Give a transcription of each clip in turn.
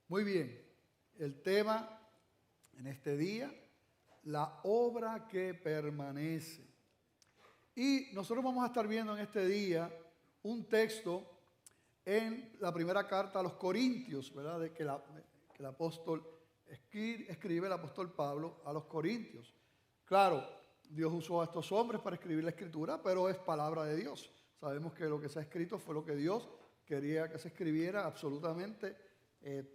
Muy bien, el tema en este día, la obra que permanece. Y nosotros vamos a estar viendo en este día un texto en la primera carta a los Corintios, ¿verdad? Que el apóstol escribe el apóstol Pablo a los Corintios. Claro, Dios usó a estos hombres para escribir la escritura, pero es palabra de Dios. Sabemos que lo que se ha escrito fue lo que Dios quería que se escribiera, absolutamente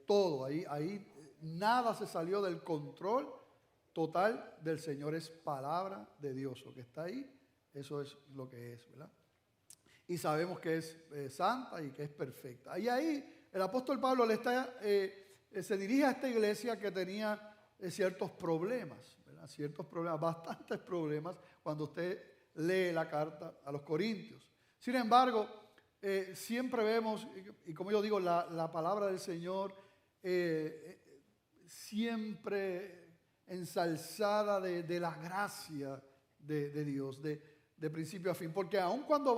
todo. Ahí nada se salió del control total del Señor. Es palabra de Dios. Lo que está ahí, eso es lo que es, ¿verdad? Y sabemos que es santa y que es perfecta. Y ahí el apóstol Pablo se dirige a esta iglesia que tenía ciertos problemas, ¿verdad? Ciertos problemas, bastantes problemas, cuando usted lee la carta a los Corintios. Sin embargo, siempre vemos, y como yo digo, la palabra del Señor siempre ensalzada de la gracia de Dios, de principio a fin. Porque aun cuando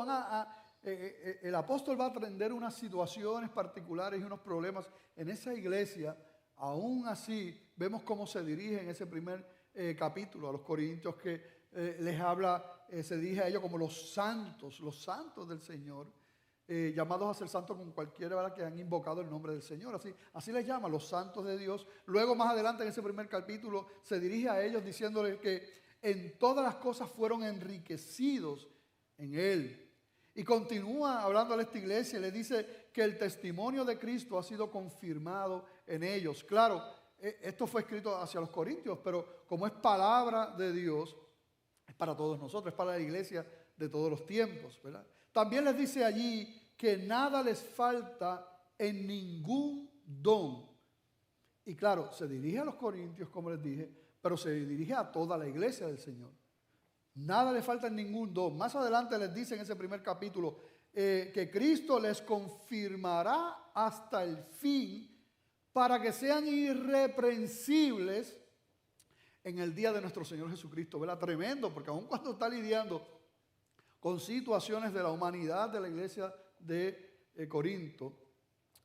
el apóstol va a atender unas situaciones particulares y unos problemas en esa iglesia, aún así vemos cómo se dirige en ese primer capítulo a los Corintios, que les habla, se dirige a ellos como los santos del Señor, llamados a ser santos con cualquiera, ¿verdad?, que han invocado el nombre del Señor. Así les llama, los santos de Dios. Luego más adelante en ese primer capítulo se dirige a ellos diciéndoles que en todas las cosas fueron enriquecidos en Él. Y continúa hablando a esta iglesia y le dice que el testimonio de Cristo ha sido confirmado en ellos. Claro, esto fue escrito hacia los Corintios, pero como es palabra de Dios, es para todos nosotros, es para la iglesia de todos los tiempos, ¿verdad? También les dice allí que nada les falta en ningún don. Y claro, se dirige a los Corintios, como les dije, pero se dirige a toda la iglesia del Señor. Nada le falta en ningún don. Más adelante les dice en ese primer capítulo que Cristo les confirmará hasta el fin para que sean irreprensibles en el día de nuestro Señor Jesucristo. ¿Verdad? Tremendo, porque aun cuando está lidiando con situaciones de la humanidad de la iglesia de Corinto,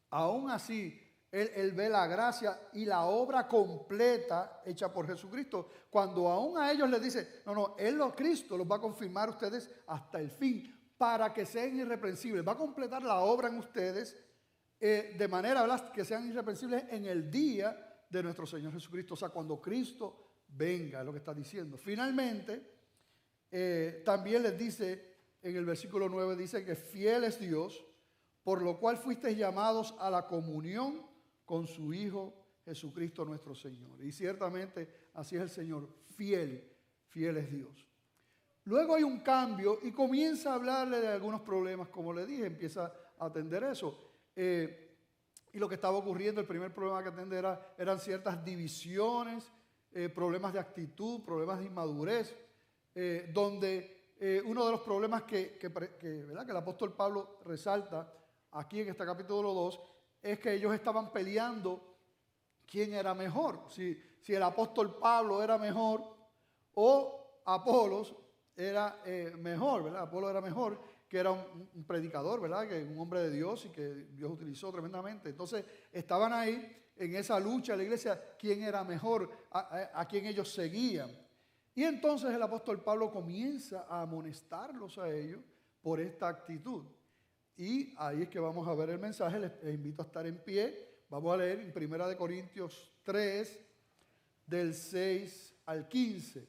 aún así Él ve la gracia y la obra completa hecha por Jesucristo. Cuando aún a ellos les dice, no, Cristo los va a confirmar a ustedes hasta el fin, para que sean irreprensibles. Va a completar la obra en ustedes de manera, ¿verdad?, que sean irreprensibles en el día de nuestro Señor Jesucristo. O sea, cuando Cristo venga, es lo que está diciendo. Finalmente, también les dice, en el versículo 9, dice que fiel es Dios, por lo cual fuisteis llamados a la comunión con su Hijo Jesucristo nuestro Señor. Y ciertamente así es el Señor, fiel es Dios. Luego hay un cambio y comienza a hablarle de algunos problemas, como le dije, empieza a atender eso. Y lo que estaba ocurriendo, el primer problema que atender eran ciertas divisiones, problemas de actitud, problemas de inmadurez, donde uno de los problemas ¿verdad?, que el apóstol Pablo resalta aquí en este capítulo 2, es que ellos estaban peleando quién era mejor, si el apóstol Pablo era mejor o Apolos era mejor, ¿verdad? Apolo era mejor, que era un predicador, ¿verdad?, que un hombre de Dios y que Dios utilizó tremendamente. Entonces estaban ahí en esa lucha de la iglesia, quién era mejor, a quién ellos seguían. Y entonces el apóstol Pablo comienza a amonestarlos a ellos por esta actitud. Y ahí es que vamos a ver el mensaje. Les invito a estar en pie. Vamos a leer en 1 Corintios 3, del 6 al 15.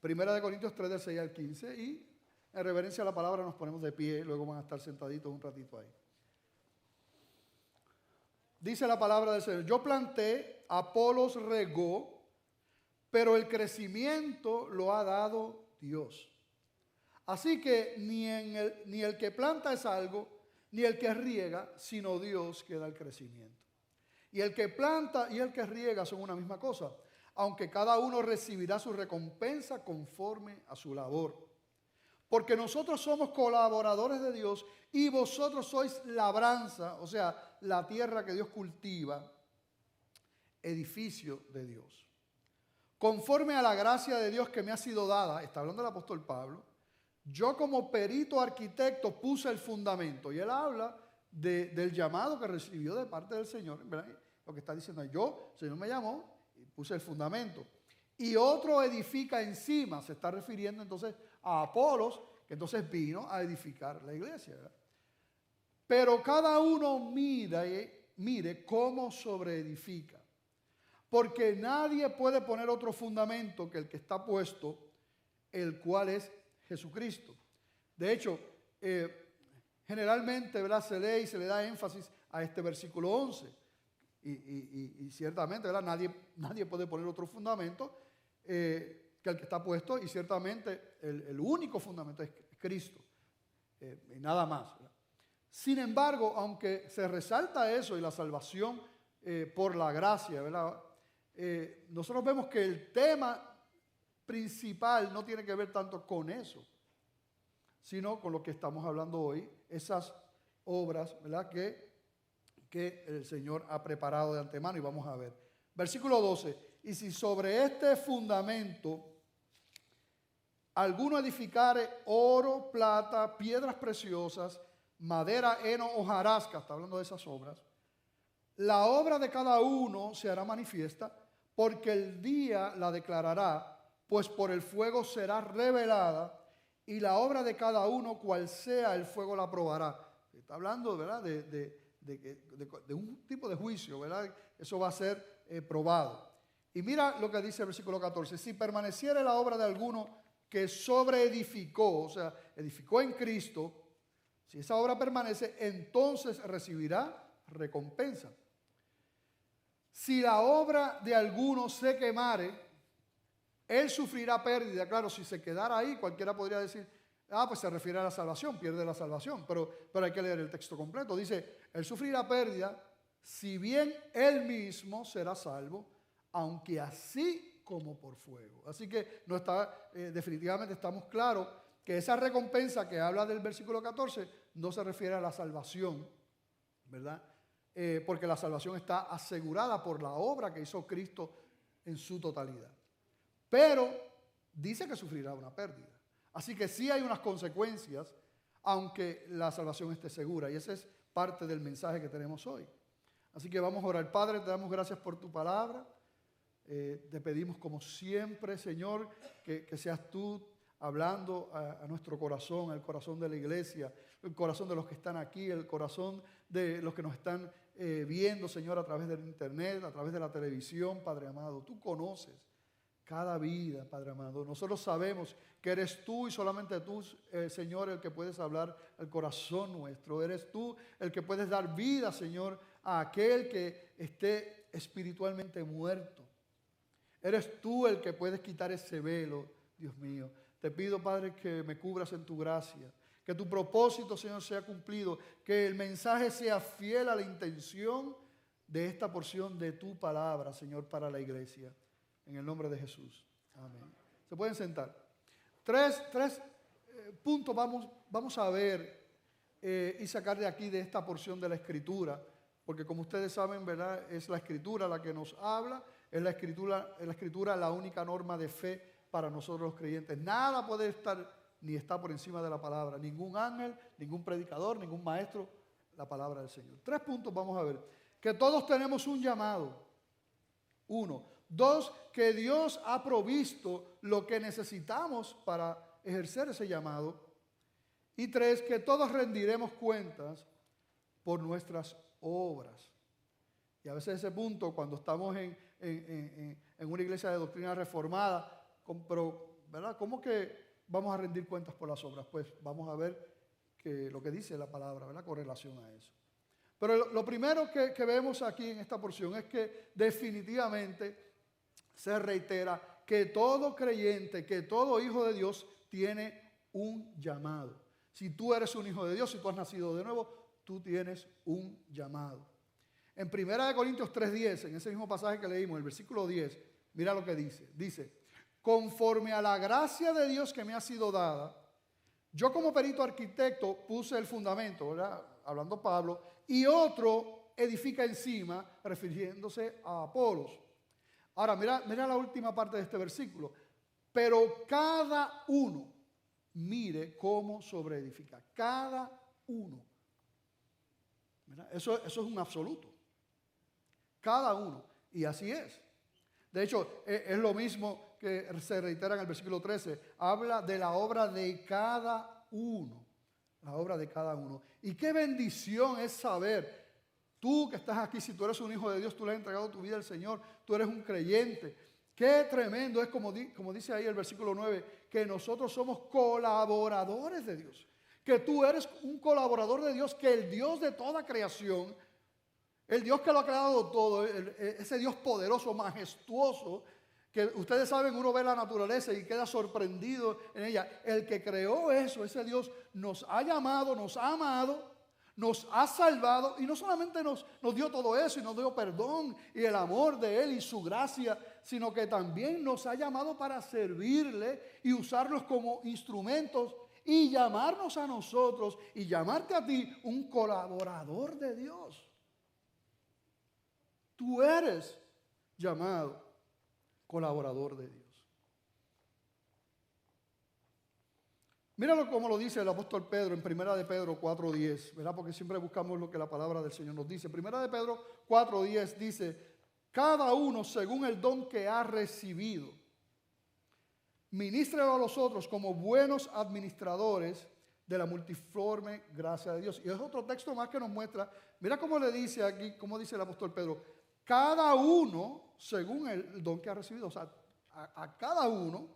1 Corintios 3, del 6 al 15. Y en reverencia a la palabra nos ponemos de pie. Luego van a estar sentaditos un ratito ahí. Dice la palabra del Señor: yo planté, Apolos regó, pero el crecimiento lo ha dado Dios. Así que ni el que planta es algo, ni el que riega, sino Dios que da el crecimiento. Y el que planta y el que riega son una misma cosa, aunque cada uno recibirá su recompensa conforme a su labor. Porque nosotros somos colaboradores de Dios y vosotros sois labranza, o sea, la tierra que Dios cultiva, edificio de Dios. Conforme a la gracia de Dios que me ha sido dada, está hablando el apóstol Pablo, yo como perito arquitecto puse el fundamento. Y él habla del llamado que recibió de parte del Señor, ¿verdad? lo que está diciendo es: yo, el Señor me llamó y puse el fundamento. Y otro edifica encima. Se está refiriendo entonces a Apolos, que entonces vino a edificar la iglesia, ¿verdad? Pero cada uno mire cómo sobreedifica. Porque nadie puede poner otro fundamento que el que está puesto, el cual es Jesucristo. De hecho, generalmente, ¿verdad?, se lee y se le da énfasis a este versículo 11. Y ciertamente, ¿verdad?, nadie puede poner otro fundamento que el que está puesto. Y ciertamente el único fundamento es Cristo. Y nada más, ¿verdad? Sin embargo, aunque se resalta eso y la salvación por la gracia, ¿verdad?, nosotros vemos que el tema principal no tiene que ver tanto con eso, sino con lo que estamos hablando hoy, esas obras, ¿verdad?, que el Señor ha preparado de antemano, y vamos a ver. Versículo 12: y si sobre este fundamento alguno edificare oro, plata, piedras preciosas, madera, heno, hojarasca, está hablando de esas obras, la obra de cada uno se hará manifiesta, porque el día la declarará, pues por el fuego será revelada, y la obra de cada uno, cual sea el fuego, la probará. Está hablando, ¿verdad?, de un tipo de juicio, ¿verdad? Eso va a ser probado. Y mira lo que dice el versículo 14: si permaneciere la obra de alguno que sobreedificó, o sea, edificó en Cristo, si esa obra permanece, entonces recibirá recompensa. Si la obra de alguno se quemare, él sufrirá pérdida. Claro, si se quedara ahí, cualquiera podría decir: pues se refiere a la salvación, pierde la salvación. Pero hay que leer el texto completo. Dice: él sufrirá pérdida, si bien él mismo será salvo, aunque así como por fuego. Así que no está, definitivamente estamos claros que esa recompensa que habla del versículo 14 no se refiere a la salvación, ¿verdad? Porque la salvación está asegurada por la obra que hizo Cristo en su totalidad. Pero dice que sufrirá una pérdida. Así que sí hay unas consecuencias, aunque la salvación esté segura. Y ese es parte del mensaje que tenemos hoy. Así que vamos a orar. Padre, te damos gracias por tu palabra. Te pedimos, como siempre, Señor, que seas tú hablando a nuestro corazón, al corazón de la iglesia, el corazón de los que están aquí, el corazón de los que nos están viendo, Señor, a través del internet, a través de la televisión, Padre amado. Tú conoces cada vida, Padre amado. Nosotros sabemos que eres tú y solamente tú, Señor, el que puedes hablar al corazón nuestro. Eres tú el que puedes dar vida, Señor, a aquel que esté espiritualmente muerto. Eres tú el que puedes quitar ese velo, Dios mío. Te pido, Padre, que me cubras en tu gracia. Que tu propósito, Señor, sea cumplido. Que el mensaje sea fiel a la intención de esta porción de tu palabra, Señor, para la iglesia. En el nombre de Jesús. Amén. Se pueden sentar. Tres puntos vamos a ver y sacar de aquí, de esta porción de la Escritura. Porque como ustedes saben, ¿verdad?, es la Escritura la que nos habla. Es la Escritura la única norma de fe para nosotros los creyentes. Nada puede estar ni está por encima de la palabra. Ningún ángel, ningún predicador, ningún maestro. La palabra del Señor. 3 puntos vamos a ver. Que todos tenemos un llamado. 1. 2, que Dios ha provisto lo que necesitamos para ejercer ese llamado. Y 3, que todos rendiremos cuentas por nuestras obras. Y a veces ese punto, cuando estamos en una iglesia de doctrina reformada, pero, ¿verdad?, ¿cómo que vamos a rendir cuentas por las obras? Pues vamos a ver lo que dice la palabra, ¿verdad?, con relación a eso. Pero lo primero que vemos aquí en esta porción es que definitivamente se reitera que todo creyente, que todo hijo de Dios tiene un llamado. Si tú eres un hijo de Dios, si tú has nacido de nuevo, tú tienes un llamado. En 1 Corintios 3:10, en ese mismo pasaje que leímos, el versículo 10, mira lo que dice. Dice: conforme a la gracia de Dios que me ha sido dada, yo como perito arquitecto puse el fundamento, ¿verdad?, hablando Pablo, y otro edifica encima, refiriéndose a Apolos. Ahora, mira la última parte de este versículo. Pero cada uno mire cómo sobreedifica. Cada uno. ¿Verdad? Eso es un absoluto. Cada uno. Y así es. De hecho, es lo mismo que se reitera en el versículo 13. Habla de la obra de cada uno. La obra de cada uno. Y qué bendición es saber, tú que estás aquí, si tú eres un hijo de Dios, tú le has entregado tu vida al Señor, tú eres un creyente. Qué tremendo es, como dice ahí el versículo 9, que nosotros somos colaboradores de Dios. Que tú eres un colaborador de Dios, que el Dios de toda creación, el Dios que lo ha creado todo, ese Dios poderoso, majestuoso, que ustedes saben, uno ve la naturaleza y queda sorprendido en ella. El que creó eso, ese Dios nos ha llamado, nos ha amado, nos ha salvado y no solamente nos dio todo eso y nos dio perdón y el amor de Él y su gracia, sino que también nos ha llamado para servirle y usarlos como instrumentos y llamarnos a nosotros y llamarte a ti un colaborador de Dios. Tú eres llamado colaborador de Dios. Míralo como lo dice el apóstol Pedro en 1 de Pedro 4:10, ¿verdad? Porque siempre buscamos lo que la palabra del Señor nos dice. 1 de Pedro 4:10 dice, cada uno según el don que ha recibido, ministrelo a los otros como buenos administradores de la multiforme gracia de Dios. Y es otro texto más que nos muestra, mira cómo le dice aquí, cómo dice el apóstol Pedro, cada uno según el don que ha recibido. O sea, a cada uno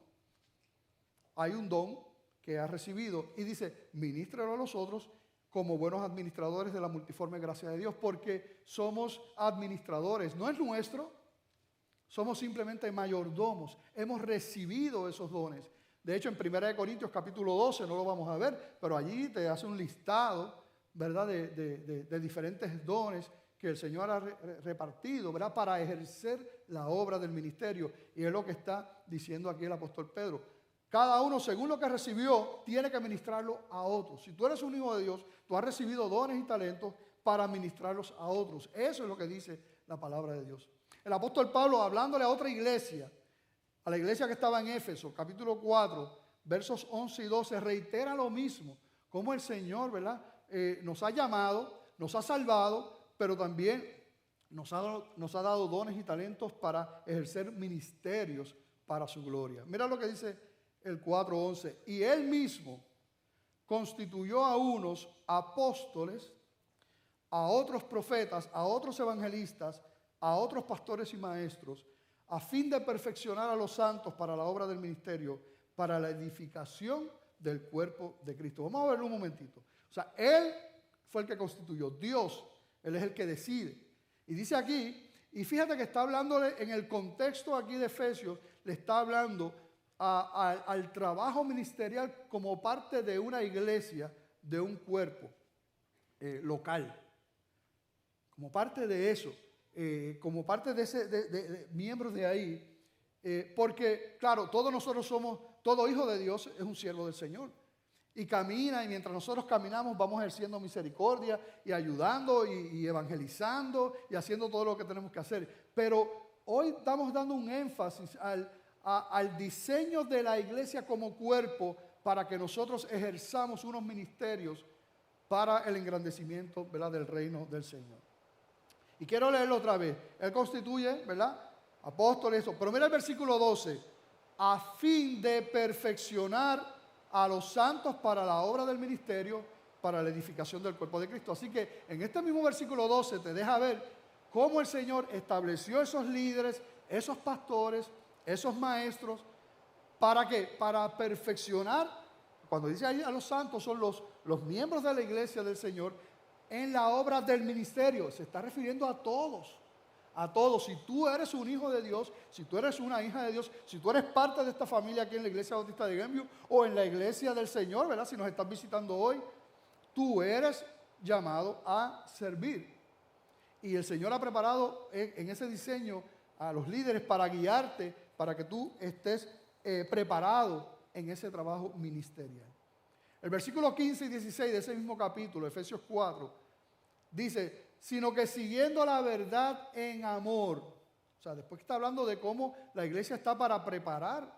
hay un don que ha recibido. Y dice, ministrelo a los otros como buenos administradores de la multiforme gracia de Dios. Porque somos administradores, no es nuestro. Somos simplemente mayordomos. Hemos recibido esos dones. De hecho, en 1 Corintios capítulo 12, no lo vamos a ver, pero allí te hace un listado, ¿verdad?, de diferentes dones que el Señor ha repartido, ¿verdad?, para ejercer la obra del ministerio. Y es lo que está diciendo aquí el apóstol Pedro. Cada uno, según lo que recibió, tiene que ministrarlo a otros. Si tú eres un hijo de Dios, tú has recibido dones y talentos para ministrarlos a otros. Eso es lo que dice la palabra de Dios. El apóstol Pablo, hablándole a otra iglesia, a la iglesia que estaba en Éfeso, capítulo 4, versos 11 y 12, reitera lo mismo. Como el Señor, ¿verdad?, nos ha llamado, nos ha salvado, pero también nos ha dado dones y talentos para ejercer ministerios para su gloria. Mira lo que dice el 4:11. Y Él mismo constituyó a unos apóstoles, a otros profetas, a otros evangelistas, a otros pastores y maestros, a fin de perfeccionar a los santos para la obra del ministerio, para la edificación del cuerpo de Cristo. Vamos a verlo un momentito. O sea, Él fue el que constituyó, Dios, Él es el que decide. Y dice aquí, y fíjate que está hablándole en el contexto aquí de Efesios, le está hablando al trabajo ministerial como parte de una iglesia, de un cuerpo local. Como parte de eso. Como parte de miembros de ahí, porque claro, todos nosotros somos, todo hijo de Dios es un siervo del Señor y camina, y mientras nosotros caminamos vamos ejerciendo misericordia y ayudando y evangelizando y haciendo todo lo que tenemos que hacer. Pero hoy estamos dando un énfasis al diseño de la iglesia como cuerpo para que nosotros ejerzamos unos ministerios para el engrandecimiento, ¿verdad?, del reino del Señor. Y quiero leerlo otra vez. Él constituye, ¿verdad?, apóstoles, eso. Pero mira el versículo 12. A fin de perfeccionar a los santos para la obra del ministerio, para la edificación del cuerpo de Cristo. Así que en este mismo versículo 12 te deja ver cómo el Señor estableció esos líderes, esos pastores, esos maestros. ¿Para qué? Para perfeccionar. Cuando dice ahí a los santos, son los miembros de la iglesia del Señor, en la obra del ministerio. Se está refiriendo a todos, a todos. Si tú eres un hijo de Dios, si tú eres una hija de Dios, si tú eres parte de esta familia aquí en la Iglesia Bautista de Greenview o en la iglesia del Señor, ¿verdad?, si nos estás visitando hoy, tú eres llamado a servir. Y el Señor ha preparado en ese diseño a los líderes para guiarte, para que tú estés preparado en ese trabajo ministerial. El versículo 15 y 16 de ese mismo capítulo, Efesios 4, dice, sino que siguiendo la verdad en amor. O sea, después que está hablando de cómo la iglesia está para preparar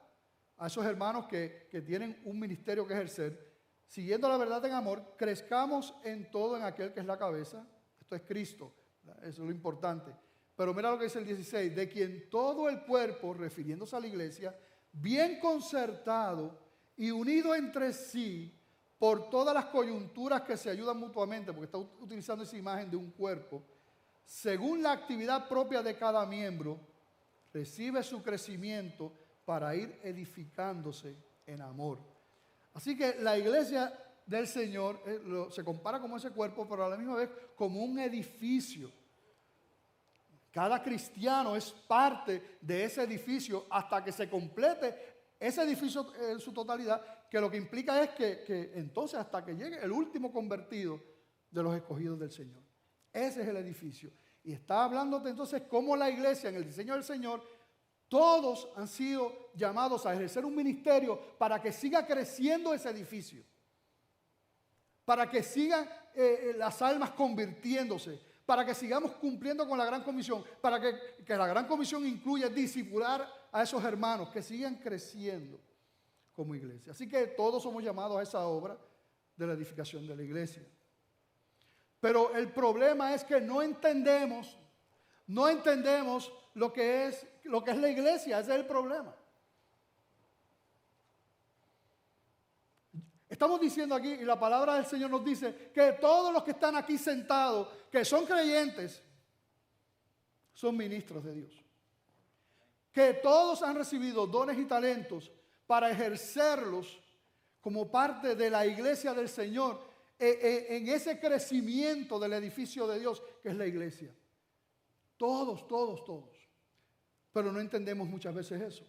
a esos hermanos que tienen un ministerio que ejercer, siguiendo la verdad en amor, crezcamos en todo en aquel que es la cabeza. Esto es Cristo, ¿verdad? Eso es lo importante. Pero mira lo que dice el 16, de quien todo el cuerpo, refiriéndose a la iglesia, bien concertado y unido entre sí por todas las coyunturas que se ayudan mutuamente, porque está utilizando esa imagen de un cuerpo, según la actividad propia de cada miembro, recibe su crecimiento para ir edificándose en amor. Así que la iglesia del Señor se compara como ese cuerpo, pero a la misma vez como un edificio. Cada cristiano es parte de ese edificio hasta que se complete ese edificio en su totalidad, que lo que implica es que entonces hasta que llegue el último convertido de los escogidos del Señor. Ese es el edificio. Y está hablándote entonces cómo la iglesia en el diseño del Señor, todos han sido llamados a ejercer un ministerio para que siga creciendo ese edificio. Para que sigan las almas convirtiéndose, para que sigamos cumpliendo con la gran comisión, para que la gran comisión incluya discipular a esos hermanos que sigan creciendo como iglesia. Así que todos somos llamados a esa obra de la edificación de la iglesia. Pero el problema es que no entendemos lo que es la iglesia. Ese es el problema. Estamos diciendo aquí, y la palabra del Señor nos dice, que todos los que están aquí sentados, que son creyentes, son ministros de Dios. Que todos han recibido dones y talentos para ejercerlos como parte de la iglesia del Señor, en ese crecimiento del edificio de Dios, que es la iglesia. Todos. Pero no entendemos muchas veces eso.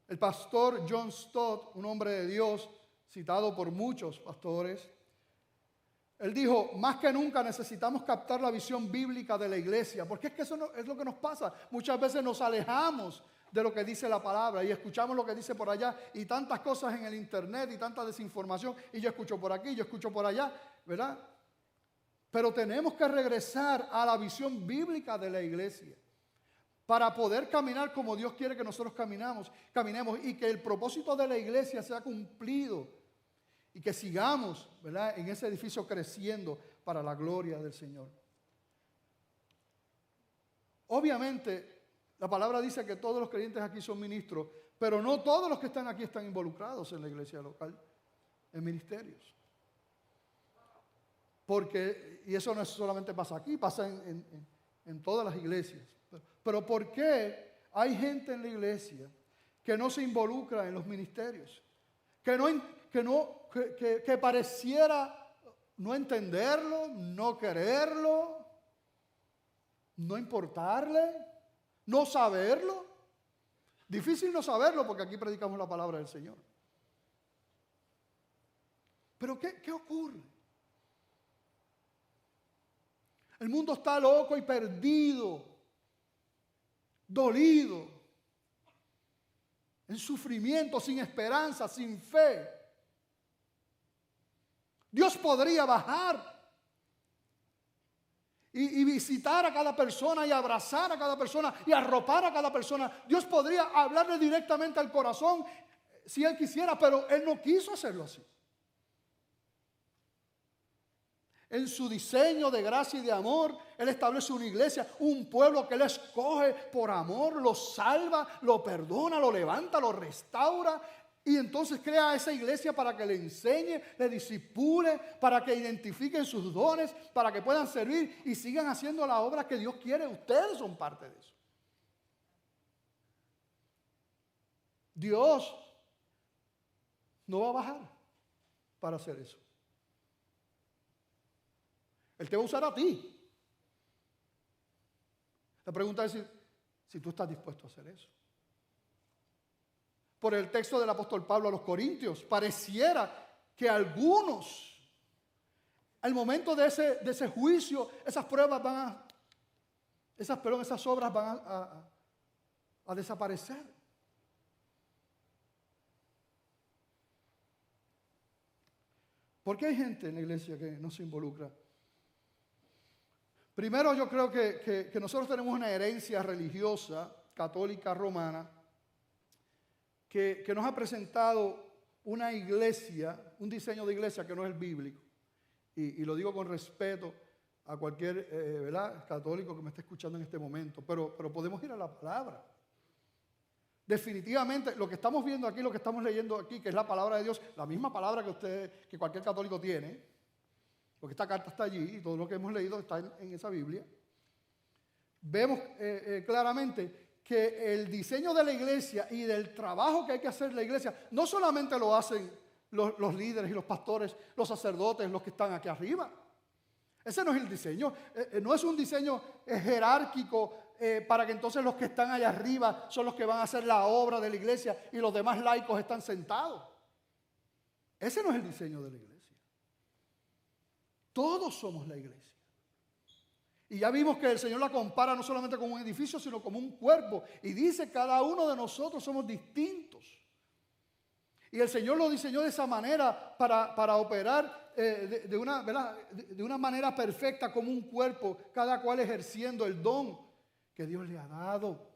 El pastor John Stott, un hombre de Dios, citado por muchos pastores, él dijo, más que nunca necesitamos captar la visión bíblica de la iglesia, porque es que eso es lo que nos pasa. Muchas veces nos alejamos de lo que dice la palabra y escuchamos lo que dice por allá y tantas cosas en el internet y tanta desinformación y yo escucho por aquí, yo escucho por allá, ¿verdad? Pero tenemos que regresar a la visión bíblica de la iglesia para poder caminar como Dios quiere que nosotros caminemos y que el propósito de la iglesia sea cumplido y que sigamos, ¿verdad?, en ese edificio creciendo para la gloria del Señor. Obviamente, la palabra dice que todos los creyentes aquí son ministros, pero no todos los que están aquí están involucrados en la iglesia local, en ministerios. Y eso no solamente pasa aquí, pasa en todas las iglesias. Pero ¿por qué hay gente en la iglesia que no se involucra en los ministerios? Que pareciera no entenderlo, no quererlo, no importarle, no saberlo. Difícil no saberlo porque aquí predicamos la palabra del Señor. Pero ¿qué ocurre? El mundo está loco y perdido, dolido, en sufrimiento, sin esperanza, sin fe. Dios podría bajar y visitar a cada persona y abrazar a cada persona y arropar a cada persona. Dios podría hablarle directamente al corazón si Él quisiera, pero Él no quiso hacerlo así. En su diseño de gracia y de amor, Él establece una iglesia, un pueblo que Él escoge por amor, lo salva, lo perdona, lo levanta, lo restaura. Y entonces crea esa iglesia para que le enseñe, le discipule, para que identifiquen sus dones, para que puedan servir y sigan haciendo la obra que Dios quiere. Ustedes son parte de eso. Dios no va a bajar para hacer eso. Él te va a usar a ti. La pregunta es si tú estás dispuesto a hacer eso. Por el texto del apóstol Pablo a los Corintios, pareciera que algunos, al momento de ese juicio, esas obras van a desaparecer. ¿Por qué hay gente en la iglesia que no se involucra? Primero, yo creo que nosotros tenemos una herencia religiosa, católica, romana, que nos ha presentado una iglesia, un diseño de iglesia que no es el bíblico. Y lo digo con respeto a cualquier ¿verdad? Católico que me esté escuchando en este momento, pero podemos ir a la palabra. Definitivamente, lo que estamos viendo aquí, lo que estamos leyendo aquí, que es la palabra de Dios, la misma palabra que cualquier católico tiene, porque esta carta está allí y todo lo que hemos leído está en esa Biblia. Vemos claramente que el diseño de la iglesia y del trabajo que hay que hacer en la iglesia, no solamente lo hacen los líderes y los pastores, los sacerdotes, los que están aquí arriba. Ese no es el diseño, no es un diseño jerárquico para que entonces los que están allá arriba son los que van a hacer la obra de la iglesia y los demás laicos están sentados. Ese no es el diseño de la iglesia. Todos somos la iglesia. Y ya vimos que el Señor la compara no solamente con un edificio, sino como un cuerpo. Y dice, cada uno de nosotros somos distintos. Y el Señor lo diseñó de esa manera para operar de una manera perfecta como un cuerpo, cada cual ejerciendo el don que Dios le ha dado.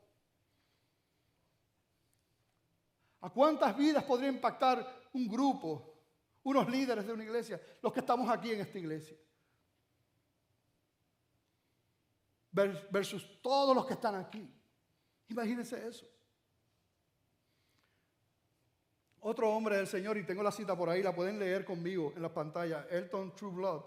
¿A cuántas vidas podría impactar un grupo, unos líderes de una iglesia, los que estamos aquí en esta iglesia? Versus todos los que están aquí. Imagínense eso. Otro hombre del Señor, y tengo la cita por ahí, la pueden leer conmigo en la pantalla, Elton Trueblood,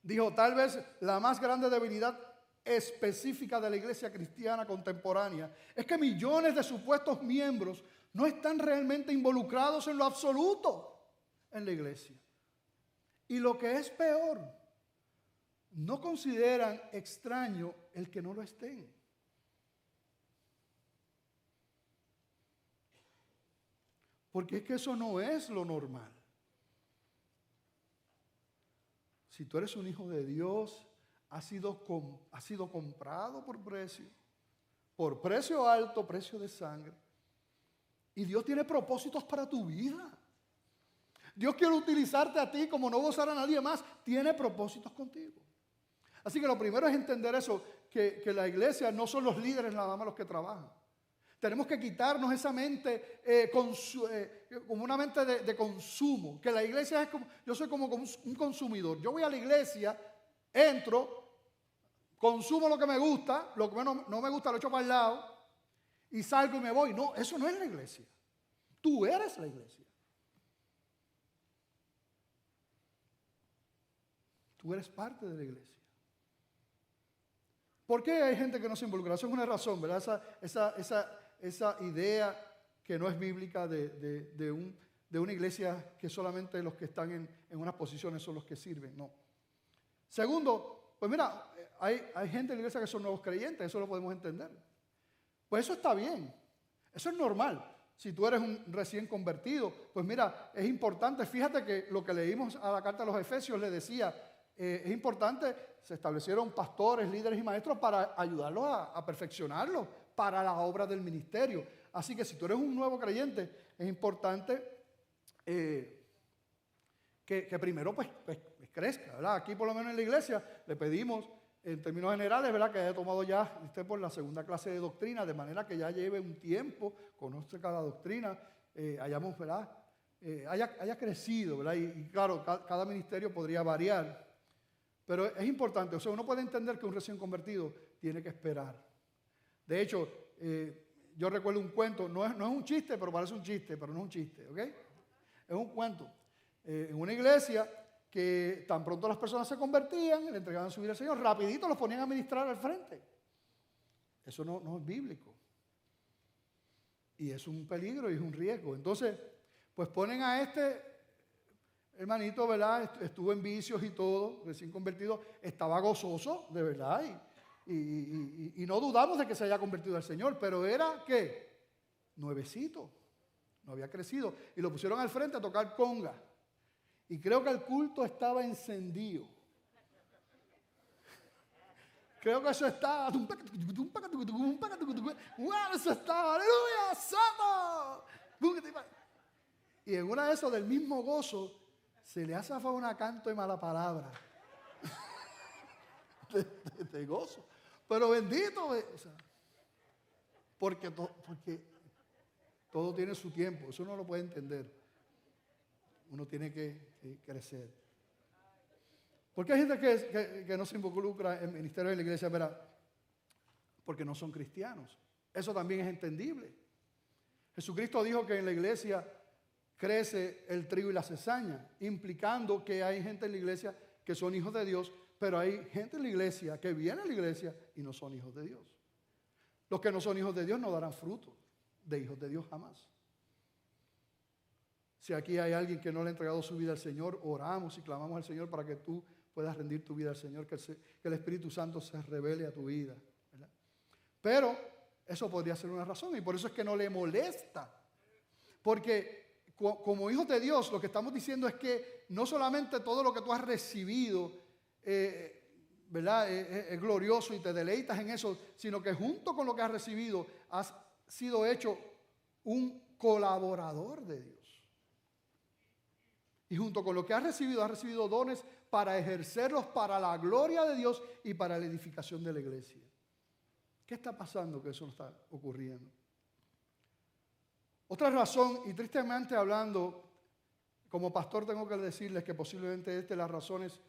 dijo, tal vez la más grande debilidad específica de la iglesia cristiana contemporánea es que millones de supuestos miembros no están realmente involucrados en lo absoluto en la iglesia. Y lo que es peor, no consideran extraño el que no lo estén. Porque es que eso no es lo normal. Si tú eres un hijo de Dios, has sido comprado por precio alto, precio de sangre. Y Dios tiene propósitos para tu vida. Dios quiere utilizarte a ti como no va a usar a nadie más. Tiene propósitos contigo. Así que lo primero es entender eso, que la iglesia no son los líderes nada más los que trabajan. Tenemos que quitarnos esa mente como una mente de consumo, que la iglesia es como, yo soy como un consumidor. Yo voy a la iglesia, entro, consumo lo que me gusta, lo que no me gusta lo echo para el lado y salgo y me voy. No, eso no es la iglesia. Tú eres la iglesia. Tú eres parte de la iglesia. ¿Por qué hay gente que no se involucra? Eso es una razón, ¿verdad? Esa idea que no es bíblica de una iglesia que solamente los que están en unas posiciones son los que sirven. No. Segundo, pues mira, hay gente en la iglesia que son nuevos creyentes, eso lo podemos entender. Pues eso está bien, eso es normal. Si tú eres un recién convertido, pues mira, es importante. Fíjate que lo que leímos a la carta de los Efesios le decía, es importante, se establecieron pastores, líderes y maestros para ayudarlos a perfeccionarlos para la obra del ministerio. Así que si tú eres un nuevo creyente, es importante que primero pues crezca, ¿verdad? Aquí por lo menos en la iglesia le pedimos en términos generales, ¿verdad?, que haya tomado ya usted por la segunda clase de doctrina, de manera que ya lleve un tiempo, conozca cada doctrina, hayamos, ¿verdad?, haya crecido, ¿verdad? Y claro, cada ministerio podría variar. Pero es importante, o sea, uno puede entender que un recién convertido tiene que esperar. De hecho, yo recuerdo un cuento, no es un chiste, pero parece un chiste, pero no es un chiste, ¿ok? Es un cuento. En una iglesia que tan pronto las personas se convertían, le entregaban su vida al Señor, rapidito los ponían a ministrar al frente. Eso no es bíblico. Y es un peligro y es un riesgo. Entonces, pues ponen a este hermanito, ¿verdad? Estuvo en vicios y todo, recién convertido, estaba gozoso, de verdad, y no dudamos de que se haya convertido al Señor, pero era, ¿qué? Nuevecito, no había crecido, y lo pusieron al frente a tocar conga, y creo que el culto estaba encendido. Creo que eso estaba, eso estaba, aleluya, santo. Y en una de esas del mismo gozo, se le ha zafado una canto de mala palabra. de gozo. Pero bendito, o sea, porque todo tiene su tiempo. Eso uno lo puede entender. Uno tiene que crecer. ¿Por qué hay gente que no se involucra en ministerios de la iglesia? Verá, porque no son cristianos. Eso también es entendible. Jesucristo dijo que en la iglesia crece el trigo y la cizaña, implicando que hay gente en la iglesia que son hijos de Dios, pero hay gente en la iglesia que viene a la iglesia y no son hijos de Dios. Los que no son hijos de Dios no darán fruto de hijos de Dios jamás. Si aquí hay alguien que no le ha entregado su vida al Señor, oramos y clamamos al Señor para que tú puedas rendir tu vida al Señor, que el Espíritu Santo se revele a tu vida, ¿verdad? Pero eso podría ser una razón y por eso es que no le molesta. Porque como hijos de Dios lo que estamos diciendo es que no solamente todo lo que tú has recibido ¿verdad? Es glorioso y te deleitas en eso, sino que junto con lo que has recibido has sido hecho un colaborador de Dios. Y junto con lo que has recibido dones para ejercerlos para la gloria de Dios y para la edificación de la iglesia. ¿Qué está pasando que eso no está ocurriendo? Otra razón, y tristemente hablando, como pastor tengo que decirles que posiblemente esta es las razones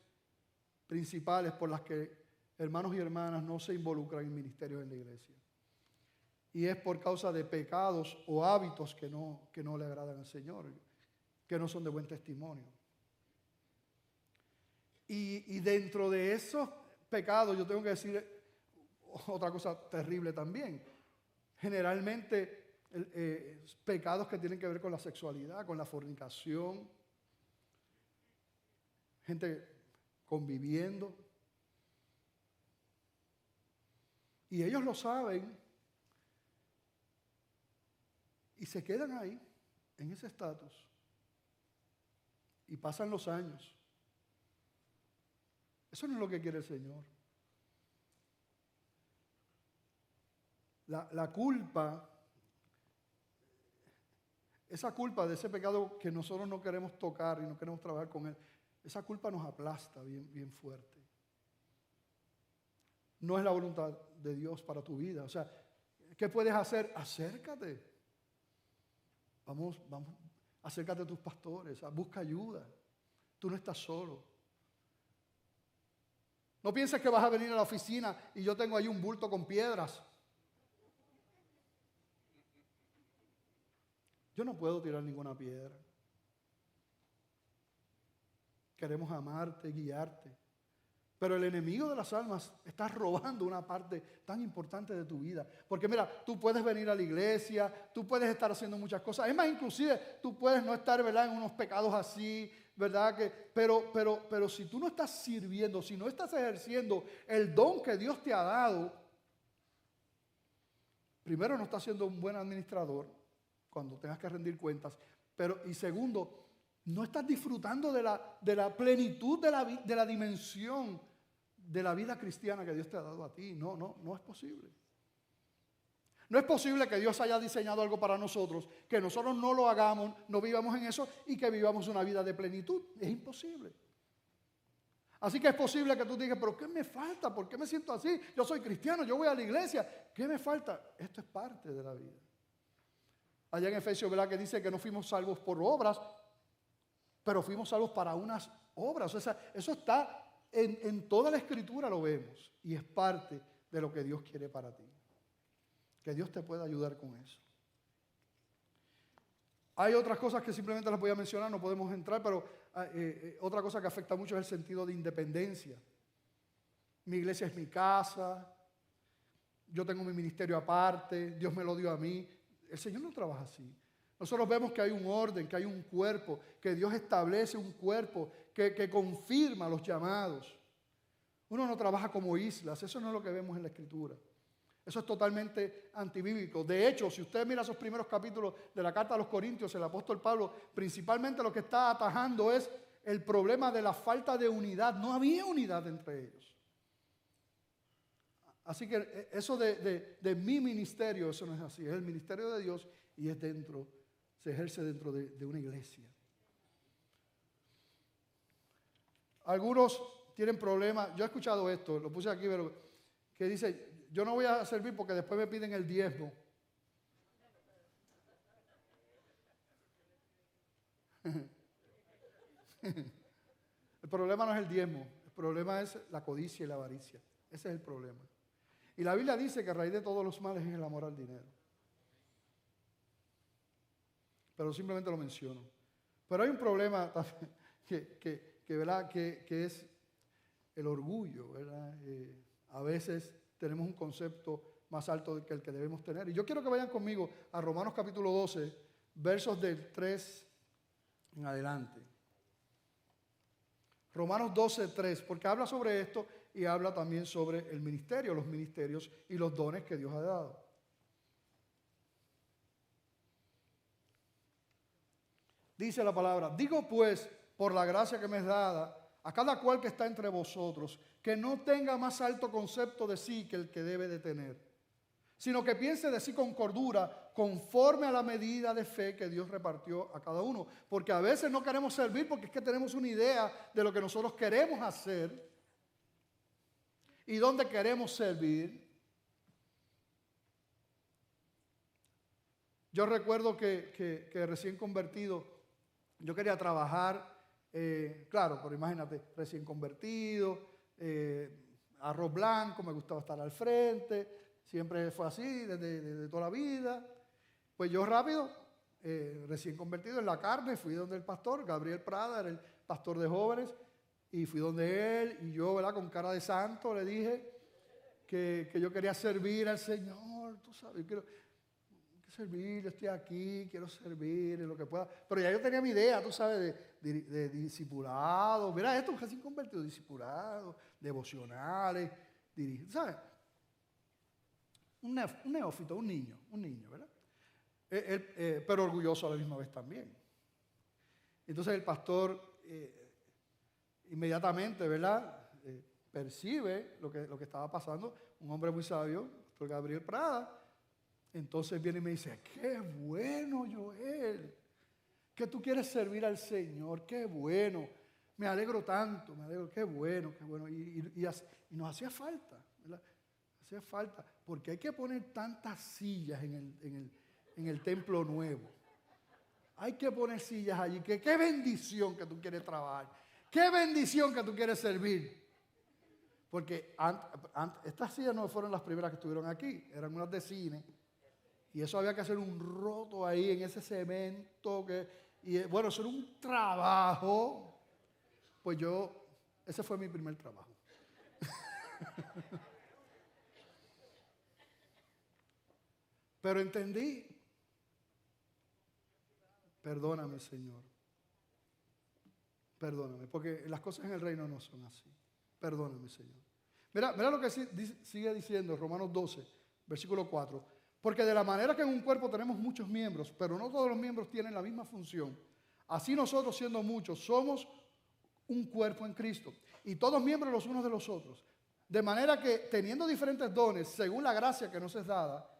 principales por las que hermanos y hermanas no se involucran en ministerios en la iglesia. Y es por causa de pecados o hábitos que no le agradan al Señor, que no son de buen testimonio. Y dentro de esos pecados yo tengo que decir otra cosa terrible también. Generalmente pecados que tienen que ver con la sexualidad, con la fornicación, gente conviviendo. Y ellos lo saben y se quedan ahí, en ese estatus. Y pasan los años. Eso no es lo que quiere el Señor. La culpa, esa culpa de ese pecado que nosotros no queremos tocar y no queremos trabajar con él, esa culpa nos aplasta bien fuerte. No es la voluntad de Dios para tu vida. O sea, ¿qué puedes hacer? Acércate. Vamos, acércate a tus pastores, busca ayuda. Tú no estás solo. No pienses que vas a venir a la oficina y yo tengo ahí un bulto con piedras. Yo no puedo tirar ninguna piedra. Queremos amarte, guiarte. Pero el enemigo de las almas está robando una parte tan importante de tu vida. Porque mira, tú puedes venir a la iglesia, tú puedes estar haciendo muchas cosas. Es más, inclusive tú puedes no estar, ¿verdad?, en unos pecados así, ¿verdad? Pero si tú no estás sirviendo, si no estás ejerciendo el don que Dios te ha dado, primero no estás siendo un buen administrador cuando tengas que rendir cuentas. Y segundo, no estás disfrutando de la plenitud de la dimensión de la vida cristiana que Dios te ha dado a ti. No es posible. No es posible que Dios haya diseñado algo para nosotros, que nosotros no lo hagamos, no vivamos en eso y que vivamos una vida de plenitud. Es imposible. Así que es posible que tú digas, pero ¿qué me falta? ¿Por qué me siento así? Yo soy cristiano, yo voy a la iglesia. ¿Qué me falta? Esto es parte de la vida. Allá en Efesios, ¿verdad?, que dice que no fuimos salvos por obras, pero fuimos salvos para unas obras. O sea, eso está en toda la Escritura, lo vemos. Y es parte de lo que Dios quiere para ti. Que Dios te pueda ayudar con eso. Hay otras cosas que simplemente las voy a mencionar, no podemos entrar, pero otra cosa que afecta mucho es el sentido de independencia. Mi iglesia es mi casa, yo tengo mi ministerio aparte, Dios me lo dio a mí. El Señor no trabaja así. Nosotros vemos que hay un orden, que hay un cuerpo, que Dios establece un cuerpo que confirma los llamados. Uno no trabaja como islas, eso no es lo que vemos en la Escritura. Eso es totalmente antibíblico. De hecho, si usted mira esos primeros capítulos de la carta a los Corintios, el apóstol Pablo principalmente lo que está atajando es el problema de la falta de unidad. No había unidad entre ellos. Así que eso de mi ministerio, eso no es así. Es el ministerio de Dios y es se ejerce dentro de una iglesia. Algunos tienen problemas. Yo he escuchado esto, lo puse aquí, pero que dice, yo no voy a servir porque después me piden el diezmo. El problema no es el diezmo, problema es la codicia y la avaricia. Ese es el problema. Y la Biblia dice que a raíz de todos los males es el amor al dinero. Pero simplemente lo menciono. Pero hay un problema ¿verdad? que es el orgullo, ¿verdad? A veces tenemos un concepto más alto que el que debemos tener. Y yo quiero que vayan conmigo a Romanos capítulo 12, versos del 3 en adelante. Romanos 12, 3, porque habla sobre esto y habla también sobre el ministerio, los ministerios y los dones que Dios ha dado. Dice la palabra: digo pues, por la gracia que me es dada, a cada cual que está entre vosotros, que no tenga más alto concepto de sí que el que debe de tener, sino que piense de sí con cordura, conforme a la medida de fe que Dios repartió a cada uno. Porque a veces no queremos servir porque es que tenemos una idea de lo que nosotros queremos hacer y dónde queremos servir. Yo recuerdo que recién convertido, yo quería trabajar, claro, pero imagínate, recién convertido, arroz blanco, me gustaba estar al frente. Siempre fue así, desde toda la vida. Pues yo rápido, recién convertido en la carne, fui donde el pastor, Gabriel Prada, era el pastor de jóvenes, y fui donde él, y yo, ¿verdad?, con cara de santo, le dije que yo quería servir al Señor, tú sabes, quiero servir, estoy aquí, quiero servir en lo que pueda. Pero ya yo tenía mi idea, tú sabes, de discipulado. Mira esto, recién convertido, discipulado, devocionales, ¿sabes? Un neófito, un niño, ¿verdad? Pero orgulloso a la misma vez también. Entonces el pastor inmediatamente, ¿verdad? Percibe lo que estaba pasando. Un hombre muy sabio, el pastor Gabriel Prada. Entonces viene y me dice: qué bueno, Joel, que tú quieres servir al Señor, qué bueno. Me alegro tanto, qué bueno, qué bueno. Y nos hacía falta, ¿verdad? Hacía falta, porque hay que poner tantas sillas en el templo nuevo. Hay que poner sillas allí. Qué bendición que tú quieres trabajar. Qué bendición que tú quieres servir. Porque estas sillas no fueron las primeras que estuvieron aquí. Eran unas de cine. Y eso había que hacer un roto ahí en ese cemento. Y bueno, eso era un trabajo. Pues ese fue mi primer trabajo. Pero entendí. Perdóname, Señor. Perdóname, porque las cosas en el reino no son así. Perdóname, Señor. Mira lo que sigue diciendo Romanos 12, versículo 4. Porque de la manera que en un cuerpo tenemos muchos miembros, pero no todos los miembros tienen la misma función, así nosotros, siendo muchos, somos un cuerpo en Cristo, y todos miembros los unos de los otros. De manera que, teniendo diferentes dones, según la gracia que nos es dada,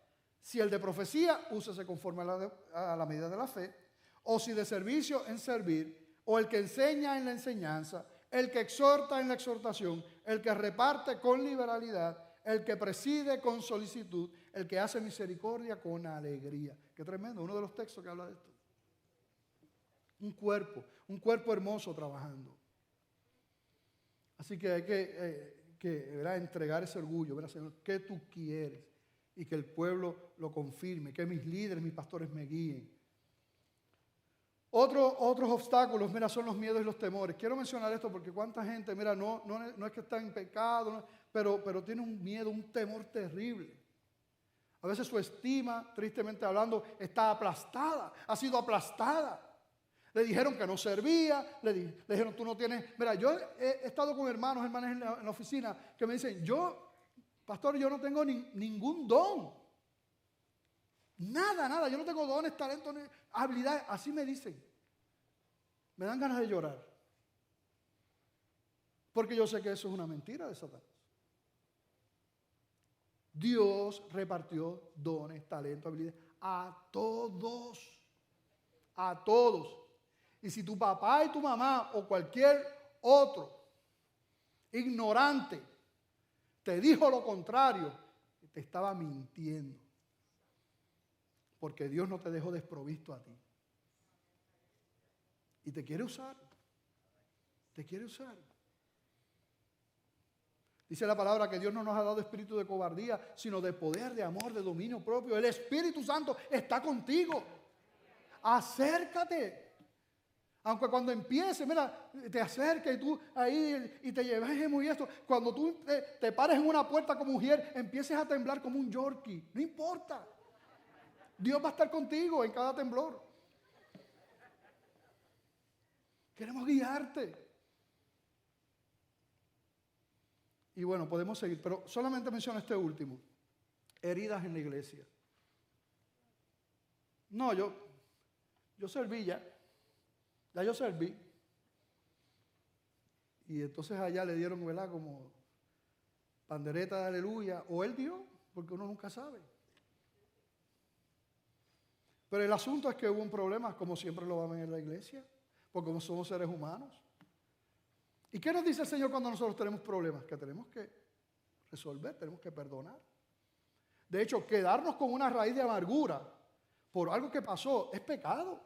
si el de profecía, úsese conforme a la medida de la fe, o si de servicio, en servir, o el que enseña en la enseñanza, el que exhorta en la exhortación, el que reparte con liberalidad, el que preside con solicitud, el que hace misericordia con alegría. Qué tremendo, uno de los textos que habla de esto. Un cuerpo hermoso trabajando. Así que hay que entregar ese orgullo, ¿verdad, Señor? ¿Qué tú quieres? Y que el pueblo lo confirme, que mis líderes, mis pastores me guíen. Otros obstáculos, mira, son los miedos y los temores. Quiero mencionar esto porque cuánta gente, mira, no es que está en pecado, pero tiene un miedo, un temor terrible. A veces su estima, tristemente hablando, está aplastada, ha sido aplastada. Le dijeron que no servía, le dijeron tú no tienes... Mira, yo he estado con hermanas en la oficina que me dicen, pastor, yo no tengo ningún don. Nada, yo no tengo dones, talentos, habilidades, así me dicen. Me dan ganas de llorar. Porque yo sé que eso es una mentira de Satanás. Dios repartió dones, talentos, habilidades a todos. A todos. Y si tu papá y tu mamá o cualquier otro ignorante te dijo lo contrario, te estaba mintiendo. Porque Dios no te dejó desprovisto a ti. Y te quiere usar. Te quiere usar. Dice la palabra que Dios no nos ha dado espíritu de cobardía, sino de poder, de amor, de dominio propio. El Espíritu Santo está contigo. Acércate. Aunque cuando empiece, mira, te acerques y tú ahí y te llevemos y esto. Cuando tú te pares en una puerta como mujer, empieces a temblar como un Yorkie. No importa. Dios va a estar contigo en cada temblor. Queremos guiarte. Y bueno, podemos seguir, pero solamente menciono este último. Heridas en la iglesia. No, yo serví ya. Ya yo serví. Y entonces allá le dieron, ¿verdad? Como pandereta de aleluya. O él dio, porque uno nunca sabe. Pero el asunto es que hubo un problema, como siempre lo va a ver en la iglesia. Porque como somos seres humanos. ¿Y qué nos dice el Señor cuando nosotros tenemos problemas? Que tenemos que resolver, tenemos que perdonar. De hecho, quedarnos con una raíz de amargura por algo que pasó es pecado.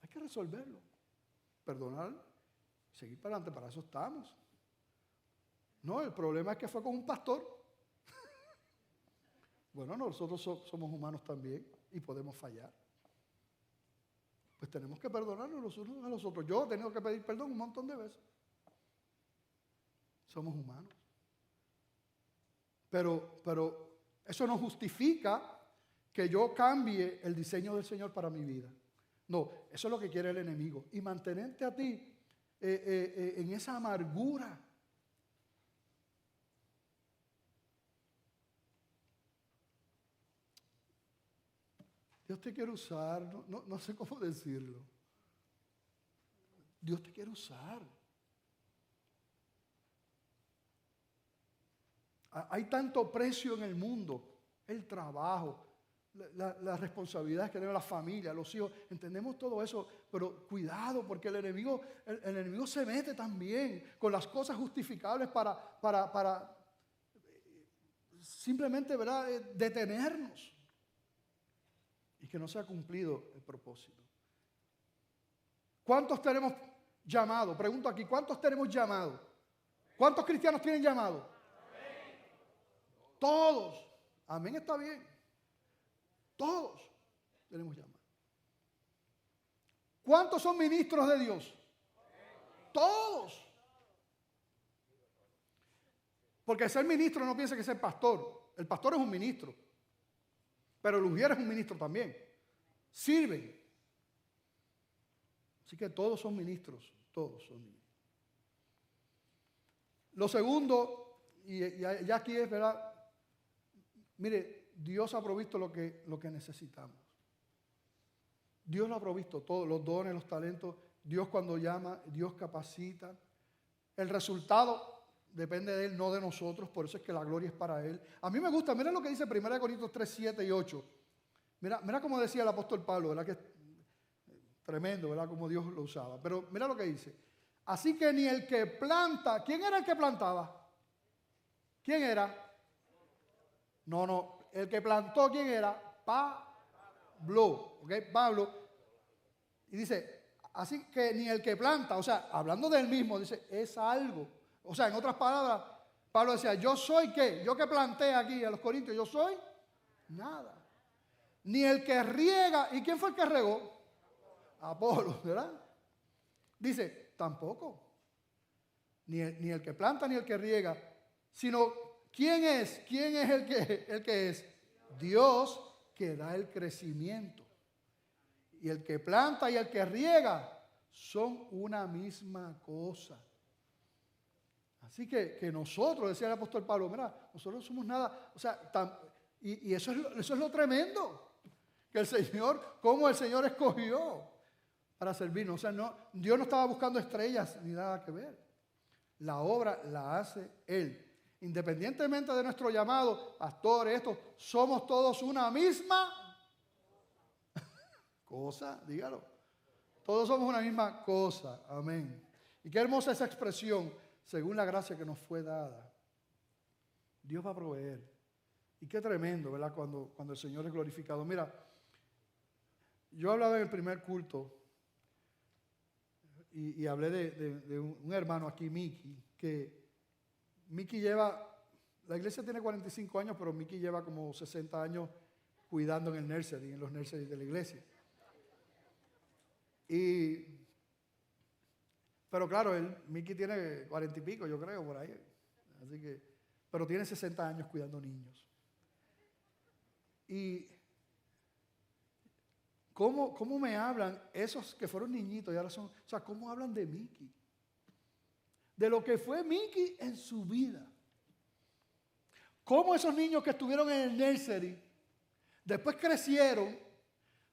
Hay que resolverlo. Perdonar, seguir para adelante, para eso estamos. No, el problema es que fue con un pastor. Bueno, nosotros somos humanos también y podemos fallar. Pues tenemos que perdonarnos los unos a los otros. Yo he tenido que pedir perdón un montón de veces. Somos humanos. Pero eso no justifica que yo cambie el diseño del Señor para mi vida. No, eso es lo que quiere el enemigo. Y mantenerte a ti en esa amargura. Dios te quiere usar, no sé cómo decirlo. Dios te quiere usar. Hay tanto precio en el mundo, el trabajo, las responsabilidades que tiene la familia, los hijos. Entendemos todo eso, pero cuidado porque el enemigo se mete también con las cosas justificables para simplemente, ¿verdad?, detenernos. Y que no se ha cumplido el propósito. ¿Cuántos tenemos llamado? Pregunto aquí, ¿cuántos tenemos llamado? ¿Cuántos cristianos tienen llamado? Amén. Todos. Amén, está bien. Todos tenemos llamado. ¿Cuántos son ministros de Dios? Todos. Porque ser ministro no piensa que ser pastor. El pastor es un ministro. Pero el ujier es un ministro también. Sirven. Así que todos son ministros. Todos son ministros. Lo segundo, y ya aquí es, ¿verdad? Mire, Dios ha provisto lo que necesitamos. Dios lo ha provisto todo, los dones, los talentos. Dios cuando llama, Dios capacita. El resultado depende de Él, no de nosotros, por eso es que la gloria es para Él. A mí me gusta, mira lo que dice 1 Corintios 3, 7 y 8. Mira cómo decía el apóstol Pablo, ¿verdad? Que es tremendo, ¿verdad? Como Dios lo usaba. Pero mira lo que dice. Así que ni el que planta, ¿quién era el que plantaba? ¿Quién era? No, el que plantó, ¿quién era? Pablo, ¿ok? Pablo. Y dice, así que ni el que planta, o sea, hablando de él mismo, dice, es algo. O sea, en otras palabras, Pablo decía, ¿yo soy qué? Yo que planté aquí a los Corintios, ¿yo soy? Nada. Ni el que riega, ¿y quién fue el que regó? Apolo, ¿verdad? Dice, tampoco. Ni el que planta ni el que riega, sino ¿quién es? ¿Quién es el que es? Dios que da el crecimiento. Y el que planta y el que riega son una misma cosa. Así que nosotros, decía el apóstol Pablo, mira, nosotros no somos nada, o sea, y eso es lo tremendo, que el Señor, cómo el Señor escogió para servirnos. O sea, Dios no estaba buscando estrellas ni nada que ver. La obra la hace Él. Independientemente de nuestro llamado, pastores, somos todos una misma cosa, dígalo. Todos somos una misma cosa, amén. Y qué hermosa esa expresión, según la gracia que nos fue dada. Dios va a proveer. Y qué tremendo, ¿verdad? Cuando el Señor es glorificado. Mira, yo hablaba en el primer culto y hablé de un hermano aquí, Miki, que la iglesia tiene 45 años, pero Mickey lleva como 60 años cuidando en los nurseries de la iglesia. Pero claro, Mickey tiene 40 y pico, yo creo, por ahí. Así que, pero tiene 60 años cuidando niños. Y ¿cómo me hablan esos que fueron niñitos y ahora son, o sea, cómo hablan de Mickey? De lo que fue Mickey en su vida. Cómo esos niños que estuvieron en el nursery, después crecieron,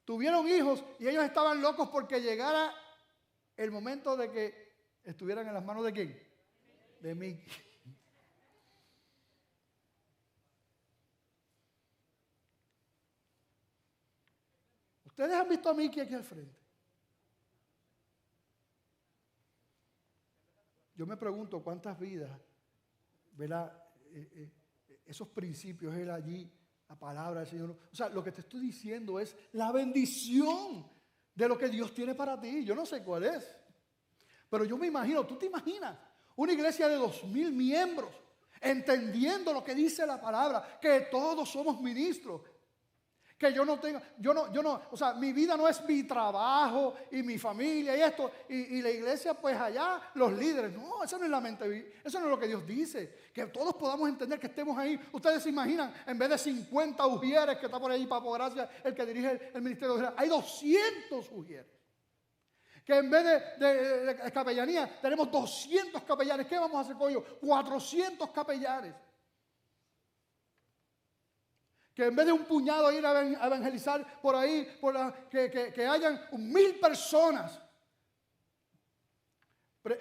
tuvieron hijos y ellos estaban locos porque llegara el momento de que estuvieran en las manos de ¿quién? De Mickey. Ustedes han visto a Mickey aquí al frente. Yo me pregunto cuántas vidas, ¿verdad? Esos principios, él allí, la palabra del Señor. O sea, lo que te estoy diciendo es la bendición de lo que Dios tiene para ti. Yo no sé cuál es, pero yo me imagino, tú te imaginas, una iglesia de 2000 miembros, entendiendo lo que dice la palabra, que todos somos ministros. Que o sea, mi vida no es mi trabajo y mi familia y esto, y la iglesia pues allá, los líderes. No, eso no es la mente, eso no es lo que Dios dice. Que todos podamos entender que estemos ahí. Ustedes se imaginan, en vez de 50 ujieres que está por ahí, Papo Gracia, el que dirige el ministerio de Ujieres, hay 200 ujieres. Que en vez de capellanía, tenemos 200 capellanes. ¿Qué vamos a hacer con ellos? 400 capellanes. Que en vez de un puñado ir a evangelizar por ahí, que hayan 1000 personas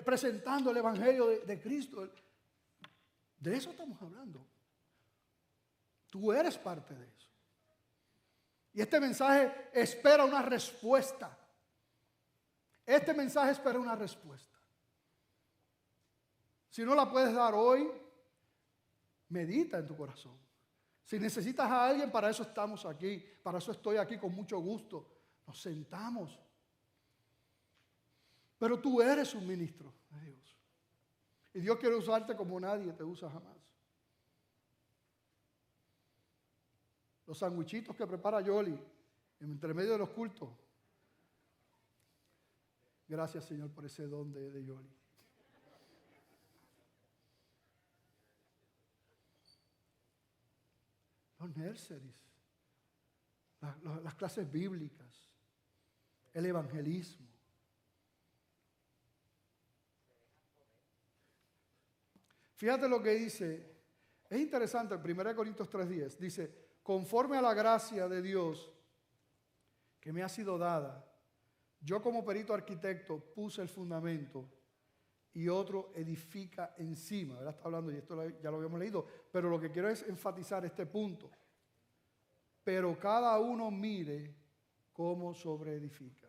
presentando el evangelio de Cristo. De eso estamos hablando. Tú eres parte de eso. Y este mensaje espera una respuesta. Este mensaje espera una respuesta. Si no la puedes dar hoy, medita en tu corazón. Si necesitas a alguien, para eso estamos aquí. Para eso estoy aquí con mucho gusto. Nos sentamos. Pero tú eres un ministro de Dios. Y Dios quiere usarte como nadie te usa jamás. Los sandwichitos que prepara Yoli entre medio de los cultos. Gracias, Señor, por ese don de Yoli. Los nurseries, las clases bíblicas, el evangelismo. Fíjate lo que dice, es interesante, 1 Corintios 3:10, dice, conforme a la gracia de Dios que me ha sido dada, yo como perito arquitecto puse el fundamento y otro edifica encima. ¿Verdad? Está hablando, y esto ya lo habíamos leído, pero lo que quiero es enfatizar este punto. Pero cada uno mire cómo sobreedifica.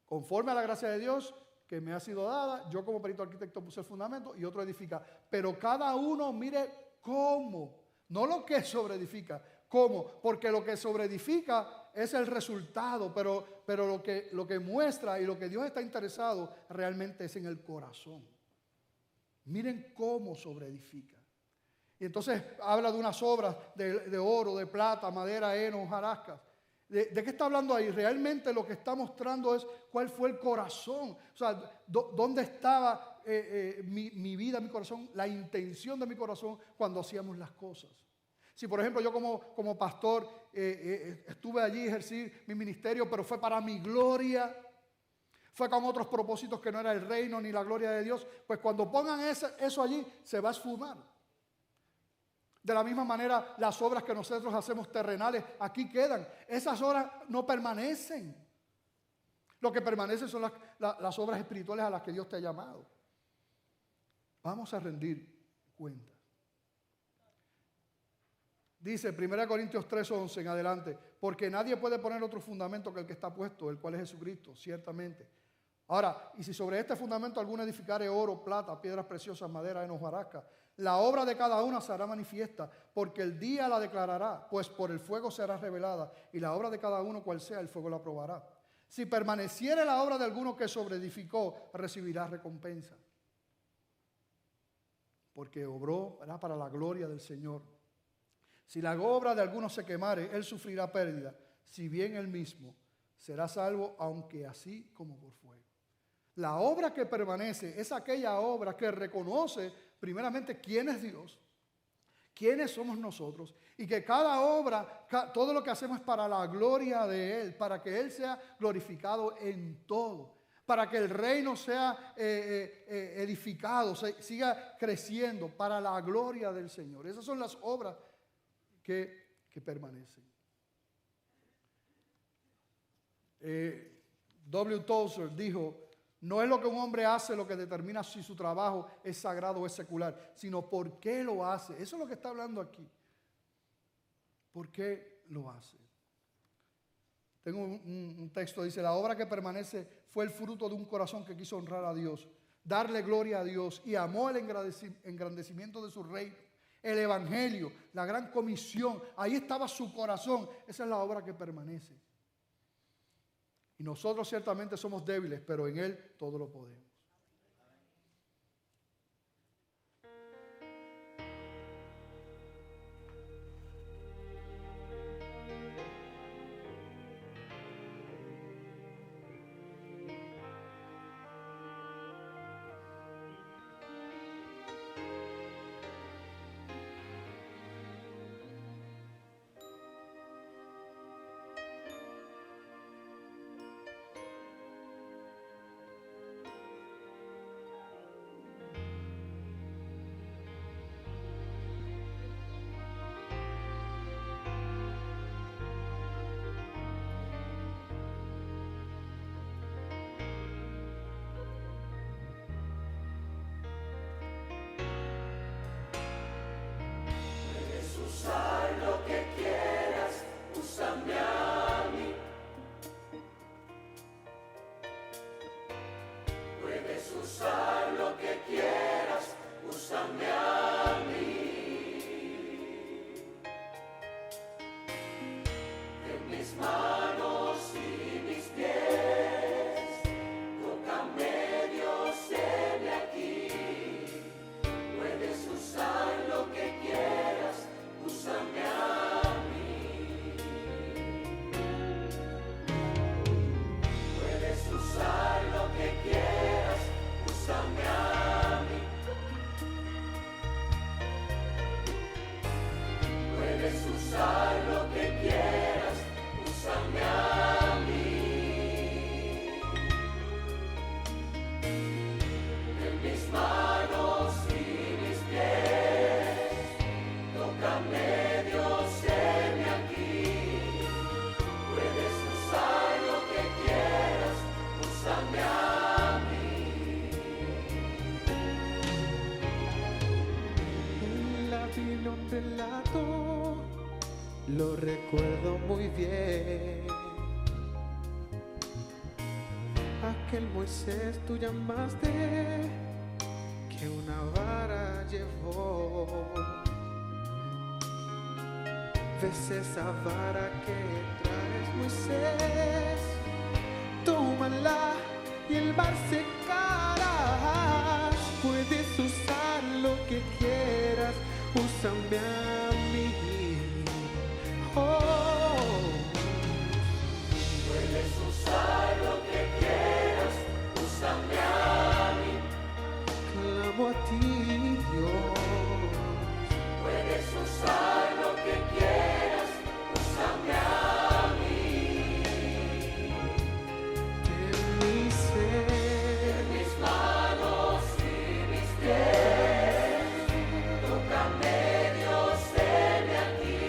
Conforme a la gracia de Dios que me ha sido dada, yo como perito arquitecto puse el fundamento y otro edifica. Pero cada uno mire cómo, no lo que sobreedifica, cómo, porque lo que sobreedifica es el resultado, pero lo que muestra y lo que Dios está interesado realmente es en el corazón. Miren cómo sobreedifica. Y entonces habla de unas obras de oro, de plata, madera, heno, hojarascas. ¿De qué está hablando ahí? Realmente lo que está mostrando es cuál fue el corazón. O sea, dónde estaba mi vida, mi corazón, la intención de mi corazón cuando hacíamos las cosas. Si por ejemplo yo como pastor estuve allí, ejercí mi ministerio, pero fue para mi gloria, fue con otros propósitos que no era el reino ni la gloria de Dios, pues cuando pongan eso allí se va a esfumar. De la misma manera, las obras que nosotros hacemos terrenales aquí quedan. Esas obras no permanecen. Lo que permanece son las obras espirituales a las que Dios te ha llamado. Vamos a rendir cuentas. Dice 1 Corintios 3:11 en adelante, porque nadie puede poner otro fundamento que el que está puesto, el cual es Jesucristo, ciertamente. Ahora, y si sobre este fundamento alguno edificare oro, plata, piedras preciosas, madera, heno, hojarasca, la obra de cada una será manifiesta, porque el día la declarará, pues por el fuego será revelada, y la obra de cada uno, cual sea, el fuego la probará. Si permaneciere la obra de alguno que sobreedificó, recibirá recompensa. Porque obró, ¿verdad?, para la gloria del Señor. Si la obra de alguno se quemare, él sufrirá pérdida, si bien él mismo será salvo, aunque así como por fuego. La obra que permanece es aquella obra que reconoce primeramente quién es Dios, quiénes somos nosotros, y que cada obra, todo lo que hacemos es para la gloria de Él, para que Él sea glorificado en todo, para que el reino sea edificado, siga creciendo para la gloria del Señor. Esas son las obras que permanecen. W. Tozer dijo: no es lo que un hombre hace lo que determina si su trabajo es sagrado o es secular, sino por qué lo hace. Eso es lo que está hablando aquí. ¿Por qué lo hace? Tengo un texto, dice: la obra que permanece fue el fruto de un corazón que quiso honrar a Dios, darle gloria a Dios y amó el engrandecimiento de su reino, el evangelio, la gran comisión. Ahí estaba su corazón. Esa es la obra que permanece. Y nosotros ciertamente somos débiles, pero en Él todo lo podemos. Lo recuerdo muy bien. Aquel Moisés tú llamaste, que una vara llevó. ¿Ves esa vara que traes, Moisés? Tómala y el mar secará. Puedes usar lo que quieras, úsame a mí. Puedes usar lo que quieras, úsame a mí. Clamo a ti, Dios. Puedes usar lo que quieras, úsame a mí. En mi ser, en mis manos y mis pies, tócame, Dios, heme aquí.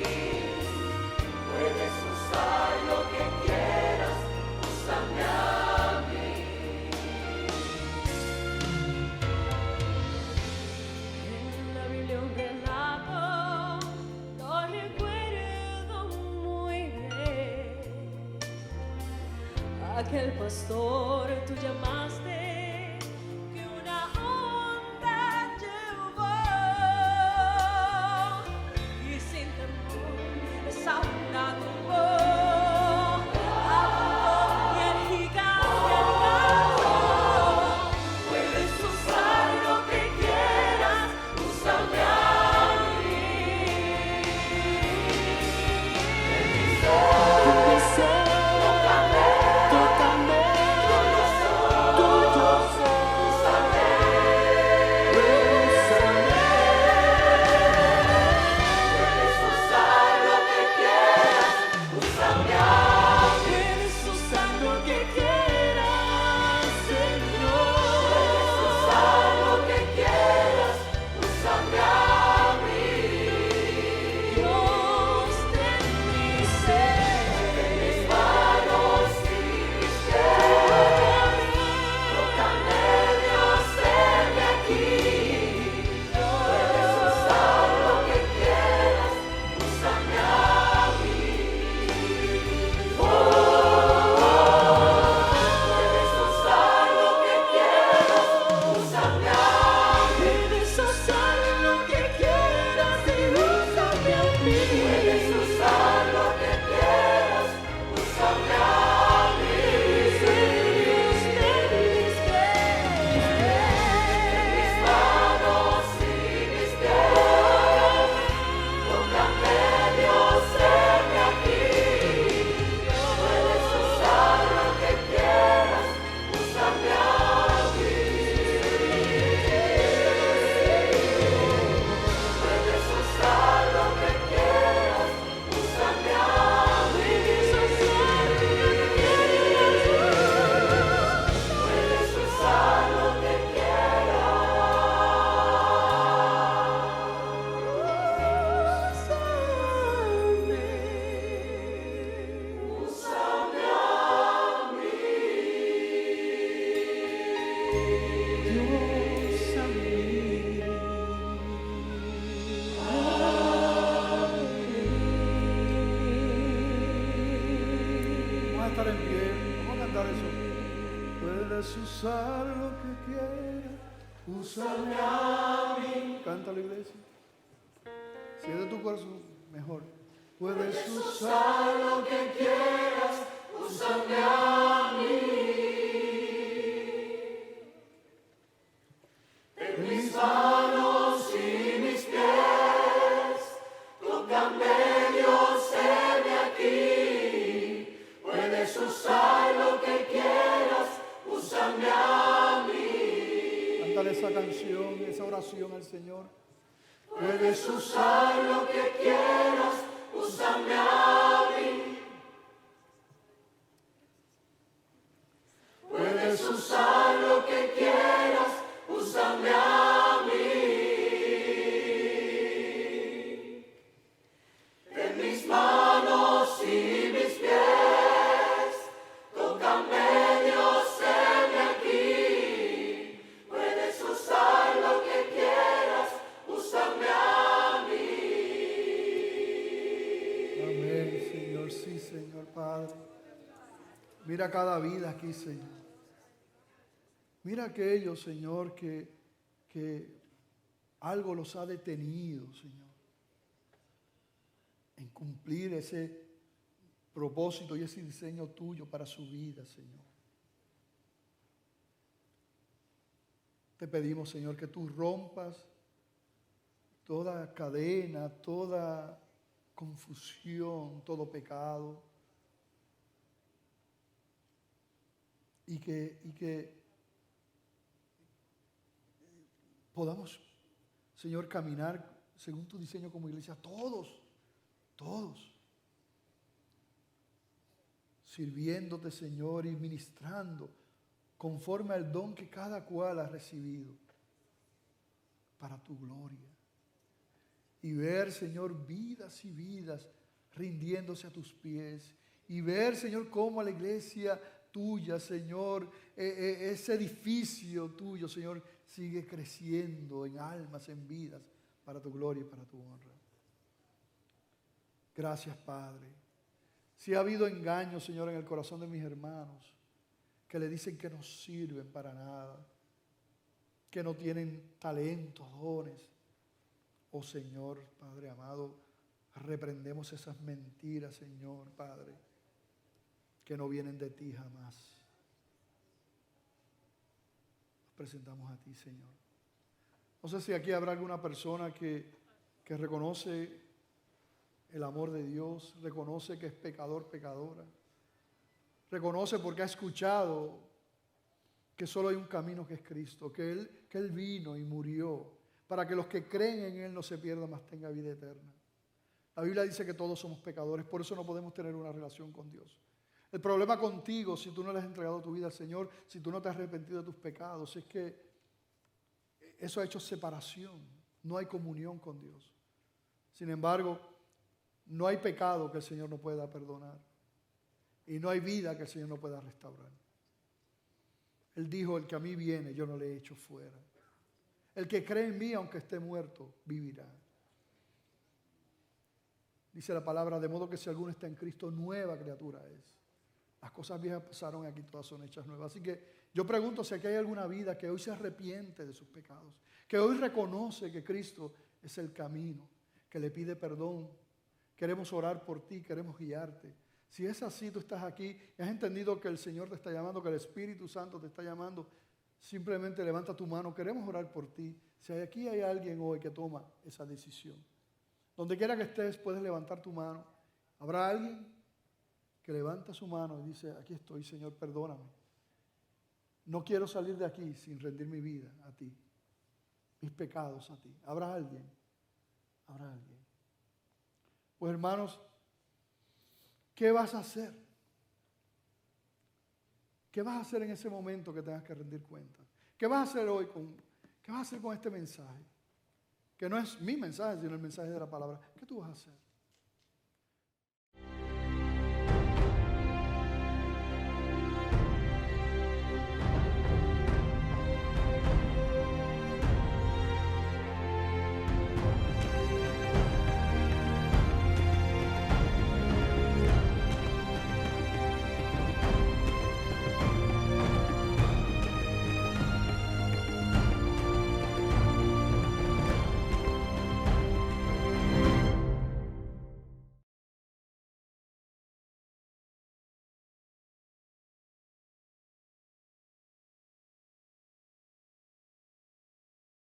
Puedes usar lo que quieras, úsame a mí. En la Biblia un relato, lo recuerdo muy bien. Aquel pastor tú llamaste, que una onda llevó, y sin temor esa onda tumbó, abundó y el cantar eso. Puedes usar lo que quieras. Úsame a mí. Canta la iglesia. Si es de tu corazón, mejor. Puedes usar lo que quieras. Úsame a mí. En mis manos y mis pies, tócame, Dios, heme aquí. Puedes usar lo que quieras, úsame a mí. Cántale esa canción, esa oración al Señor. Puedes usar lo que quieras, úsame a mí. Puedes usar lo que quieras, úsame a mí. En mis manos y mis pies, tócame, Dios, heme aquí. Puedes usar lo que quieras, úsame a mí. Amén, Señor, sí, Señor Padre. Mira cada vida aquí, Señor. Mira aquellos, Señor, que algo los ha detenido, Señor, en cumplir ese propósito y ese diseño tuyo para su vida, Señor. Te pedimos, Señor, que tú rompas toda cadena, toda confusión, todo pecado, y que podamos, Señor, caminar según tu diseño como iglesia, todos, sirviéndote, Señor, y ministrando conforme al don que cada cual ha recibido para tu gloria. Y ver, Señor, vidas y vidas rindiéndose a tus pies. Y ver, Señor, cómo la iglesia tuya, Señor, ese edificio tuyo, Señor, sigue creciendo en almas, en vidas, para tu gloria y para tu honra. Gracias, Padre. Si ha habido engaño, Señor, en el corazón de mis hermanos, que le dicen que no sirven para nada, que no tienen talentos, dones, oh Señor, Padre amado, reprendemos esas mentiras, Señor, Padre, que no vienen de ti jamás. Presentamos a ti, Señor. No sé si aquí habrá alguna persona que reconoce el amor de Dios, reconoce que es pecador, pecadora, reconoce porque ha escuchado que solo hay un camino que es Cristo, que Él vino y murió para que los que creen en Él no se pierdan, mas tengan vida eterna. La Biblia dice que todos somos pecadores, por eso no podemos tener una relación con Dios. El problema contigo, si tú no le has entregado tu vida al Señor, si tú no te has arrepentido de tus pecados, es que eso ha hecho separación. No hay comunión con Dios. Sin embargo, no hay pecado que el Señor no pueda perdonar. Y no hay vida que el Señor no pueda restaurar. Él dijo, el que a mí viene, yo no le echo fuera. El que cree en mí, aunque esté muerto, vivirá. Dice la palabra, de modo que si alguno está en Cristo, nueva criatura es. Las cosas viejas pasaron y aquí todas son hechas nuevas. Así que yo pregunto si aquí hay alguna vida que hoy se arrepiente de sus pecados, que hoy reconoce que Cristo es el camino, que le pide perdón. Queremos orar por ti, queremos guiarte. Si es así, tú estás aquí y has entendido que el Señor te está llamando, que el Espíritu Santo te está llamando, simplemente levanta tu mano. Queremos orar por ti. Si aquí hay alguien hoy que toma esa decisión, donde quiera que estés, puedes levantar tu mano. ¿Habrá alguien que levanta su mano y dice, aquí estoy, Señor, perdóname? No quiero salir de aquí sin rendir mi vida a ti, mis pecados a ti. ¿Habrá alguien? ¿Habrá alguien? Pues hermanos, ¿qué vas a hacer? ¿Qué vas a hacer en ese momento que tengas que rendir cuentas? ¿Qué vas a hacer hoy qué vas a hacer con este mensaje? Que no es mi mensaje, sino el mensaje de la palabra. ¿Qué tú vas a hacer?